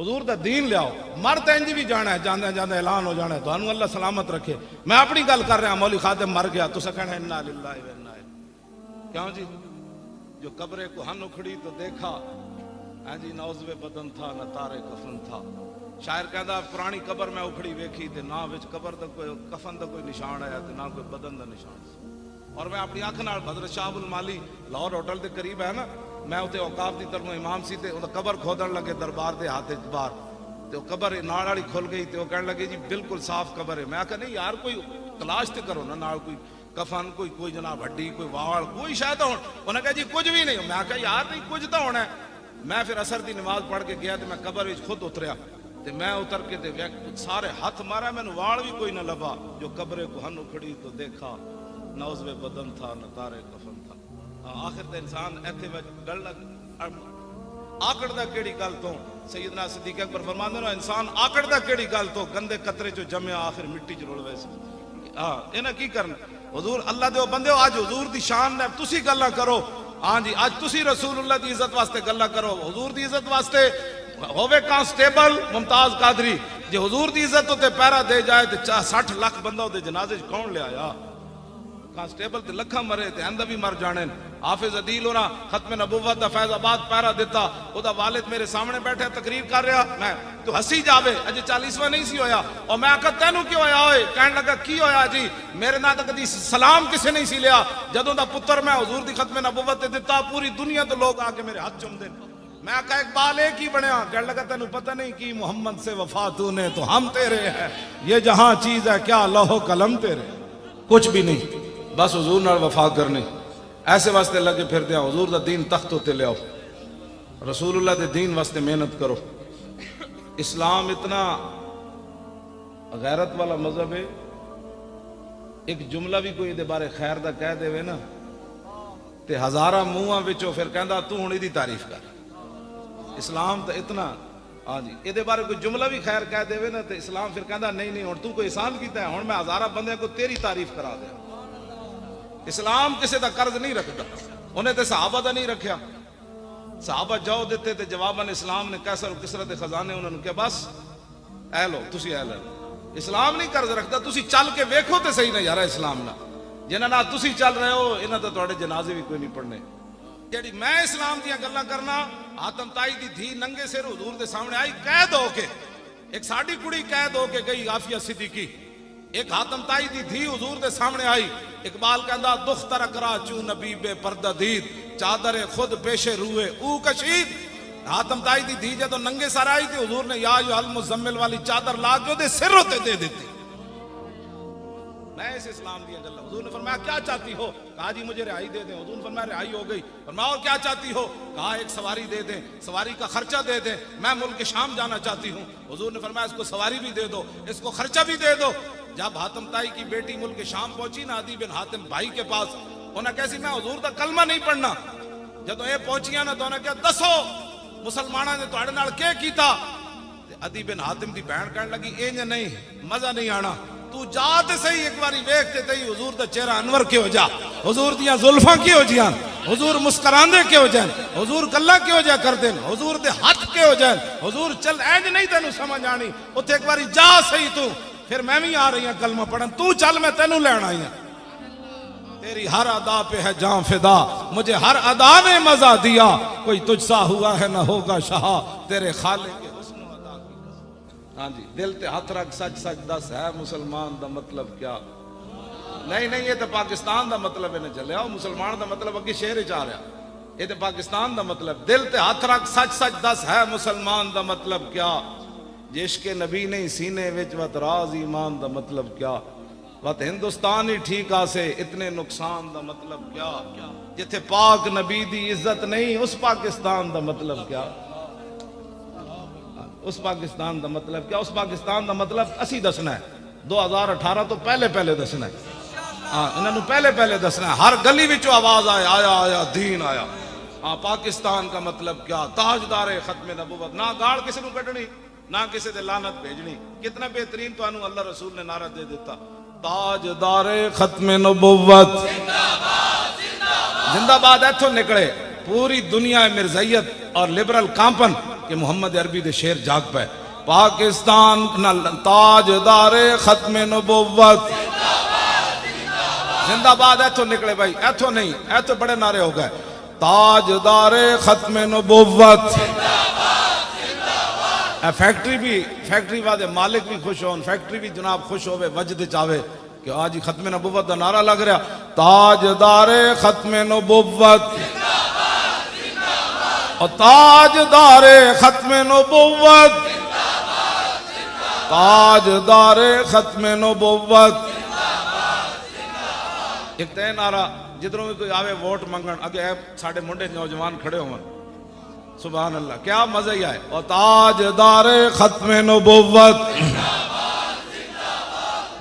हुजूर दा दीन लियाओ। मर तो इंज भी जाना है, जाने जाने ऐलान हो जाना है, तो अल्लाह सलामत रखे। मैं अपनी गल कर रहा, मौली खादिम मर गया, तुसा कहना इन्ना लिल्लाहि व इन्ना इलैहि। क्यों जी? जो कब्रे को हन उखड़ी तो देखा, है जी नौजवे बदन था न तारे कफन था। शायर कहता पुरानी कबर मैं उखड़ी वेखी ते ना विच कबर दा कोई कफन दा कोई निशान आया ते ना कोई बदन दा निशान। और मैं अपनी अख नाल हज़रत शाहुल माली लाहौर होटल के करीब है ना, मैं उते औकाफ की तरफों इमाम सी ते कबर खोदन लगे दरबार के हाथ बाहर, तो कबर नाल वाली खुल गई, तो कहने लगे जी बिल्कुल साफ कबर है। मैं आखा नहीं यार कोई तलाश तो करो ना, नाल कोई कफन कोई जनाब हड्डी कोई वाल कोई शायद हो। उन्हें कहा जी कुछ भी नहीं। मैं आखा यार नहीं कुछ तो होना है। मैं फिर असर की नमाज पढ़ के गया तो मैं कबर में खुद उतरिया, तो मैं उतर के सारे हाथ मारा, मैंने वाल भी कोई ना लभा। जो कब्रे को हन उखड़ी तो देखा, न उसमें बदन था न तारे कफन था। आखिर तो इंसान इत्थे गल आकड़दा केड़ी गल तो। सैयदना सिद्दीक अकबर फरमांदे ने इंसान आकड़दा केड़ी गल तो, गंदे कतरे चो जमया आखिर मिट्टी च रुल वैसे। हाँ इन्हें की करना। हुजूर अल्लाह दे बंदे आज हुजूर दी शान ने तुसी गल्लां करो। हाँ जी आज तुसी रसूलुल्लाह दी इज्जत वास्ते गल्लां करो, हुजूर दी इज्जत वास्ते होवे कांस्टेबल मुमताज कादरी जे हुजूर दी इज्जत उते पैरा दे जाए तो 60 लाख बंदा उहदे जनाजे च कौन ले आया? कांस्टेबल ते लखा मरे ते अंदा भी मर जाने। हाफिज अदील होना खत्म नबुव्वत दा फैजाबाद पैरा दिता, ओदा वालिद मेरे सामने बैठे तकरीर कर रहा। मैं तू हसी जावे अजे 40वां नहीं सी होया। और मैं आखा तेनू क्यों होया होए? कहने लगा की होया जी, मेरे ना तो कदी सलाम किसी नहीं सी लिया। जदों दा पुत्र मैं हुजूर दी खत्म नबुव्वत ते दिता, पूरी दुनिया तो लोग आके मेरे हाथ चुमदे। मैं आखा इकबाल एक ही बनया। कहने लगा तेनू पता नहीं कि मोहम्मद से वफा तूने तो हम तेरे है, ये जहां चीज है क्या लौहो कलम तेरे, कुछ भी नहीं बस हुजूर नाल वफा करनी। ऐसे वास्ते लगे फिर दिया हुजूर दा दीन तख्त उत्ते ले आओ, रसूलुल्लाह दे दीन वास्ते मेहनत करो। इस्लाम इतना गैरत वाला मजहब है, एक जुमला भी कोई दे बारे खैर दा कह देवे ना ते हजारा मुंहां विचों फिर कहंदा तू हुण इहदी तारीफ कर। इस्लाम तो इतना हाँ जी ये बारे कोई जुमला भी खैर कह देवे ना तो इस्लाम फिर कहता नहीं नहीं हुण तू कोई एहसान कीता है, हुण मैं हजारा बंदे को तेरी तारीफ करा दिया। इस्लाम किसी का कर्ज नहीं रखता, उन्हें तो सहाबा का नहीं रखा। सहाबा जाओ देते थे जवाबन इस्लाम ने कैसर किसरत खजाने उन्होंने क्या बस ऐ लो तुसी ऐ लो। इस्लाम नहीं कर्ज रखता, तुसी चल के वेखो तो सही ना यार इस्लाम ना जिन्हां नाल तुसी चल रहे हो इन्हां तो तुहाडे जनाजे भी कोई नहीं पढ़ने। जेड़ी मैं इस्लाम दी गल्लां करना, आतम ताई दी धी नंगे सिर हुजूर दे सामने आई कैद होके, एक साडी कुड़ी कैद होके गई आफिया सिद्दीकी, एक हातम ताई दी धी हुजूर दे सामने आई। इकबाल कहंदा दुख्तर अकरा चू नबी बे पर्दा दीद, चादर खुद पेशे रूए ऊ कशीद। हातम ताई दी धी जदों नंगे सर आई थी हुजूर ने या अल मुजम्मिल वाली चादर ला के ओदे सिर उत्ते दे दी। मैं इस इस्लाम दी गल्लां हुजूर ने फरमाया क्या चाहती हो? कहा जी मुझे रिहाई दे दें। हुजूर ने फरमाया रिहाई हो गई। फरमाया और क्या चाहती हो? कहा एक सवारी दे दें, सवारी का खर्चा दे दें, मैं मुल्क शाम जाना चाहती हूँ। हुजूर ने फरमाया इसको सवारी भी दे दो, इसको खर्चा भी दे दो। जब हातम ताई की बेटी मुल्क शाम पहुंची ना अदी बिन हातिम भाई के पास, उन्हें कैसी मैं हुजूर दा कलमा नहीं पढ़ना। जदों ये पहुंचिया ना तो उन्हें क्या दसो मुसलमाना ने तुहाडे नाल क्या कीता? अदी बिन हातिम दी बहन कहने लगी इंज नहीं मजा नहीं आना, तू जा ते सही एक बारी वेख ते तई हुजूर दा चेहरा अनवर क्यों जा, हुजूर दियां जुल्फां क्यों जियां, हुजूर मुस्कुरांदे क्यों जान, हुजूर गल्लां क्यों जा करदे, हुजूर दे हाथ क्यों जान, हुजूर चल इंज नहीं तेनू समझ आनी, उत्थे एक बारी जा सही तू। फिर मैं भी आ रही हूं कलमा पढ़न, तू चल मैं तेनू लैण आई हूं। तेरी हर अदा पे है जान फिदा, मुझे हर अदा ने मजा दिया, कोई तुझसा हुआ है ना होगा शाह, तेरे खाले के हुस्न अदा की कसम। हाँ जी दिल ते हाथ रख सच सच दस है मुसलमान दा मतलब क्या? नहीं नहीं ये तो पाकिस्तान दा मतलब है ना चलिया, मुसलमान दा मतलब अगे शेर च आ रहा, ये तो पाकिस्तान दा मतलब। दिल ते हाथ रख सच सच दस है मुसलमान दा मतलब क्या? जिसके नबी नहीं सीने विच वत राज ईमान दा मतलब क्या? वत हिंदुस्तान ही ठीक आसे इतने नुकसान दा मतलब क्या? जिथे पाक नबी दी इज्जत नहीं उस पाकिस्तान दा मतलब क्या? उस पाकिस्तान दा मतलब क्या? उस पाकिस्तान दा मतलब असी दसना है, 2018 तो पहले पहले दसना है। हाँ इन्होंने पहले पहले दसना है, हर गली विचों आवाज आए आया आया दीन आया। हाँ पाकिस्तान का मतलब क्या? ताजदार खत्म नबुवत, ना गाड़ किसी को कटनी ना किसी दे लानत भेजनी। कितना बेहतरीन तो अल्लाह रसूल ने नारा दे देता, ताजदारे खत्म नबुव्वत जिंदाबाद। इथों निकले पूरी दुनिया मिर्जाइत और लिबरल कांपन, कि मुहम्मद अरबी दे शेर जाग पे पाकिस्तान ताजदारे खत्मे नबुव्वत जिंदाबाद। ऐथो निकले भाई, ऐथो नहीं, ऐथो बड़े नारे हो गए। ताजदारे खत्मे नबुव्वत। फैक्ट्री वाले मालिक भी खुश हो, फैक्ट्री भी जनाब खुश होवे, वजद चावे कि आज ही खत्मे नबुव्वत का नारा लग रहा। ताजदारे खत्मे नबुव्वत और ताजदारे खत्मे नबुव्वत, ताजदारे खत्मे नबुव्वत। एक तय नारा जिधरों भी कोई आवे वोट मंगन अगे साढ़े मुंडे नौजवान खड़े हो, सुभान अल्लाह, क्या मजा ही आए। और ताजदारे खत्मे नबुव्वत।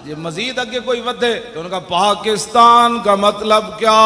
ये मजीद अगे कोई वधे तो उनका पाकिस्तान का मतलब क्या।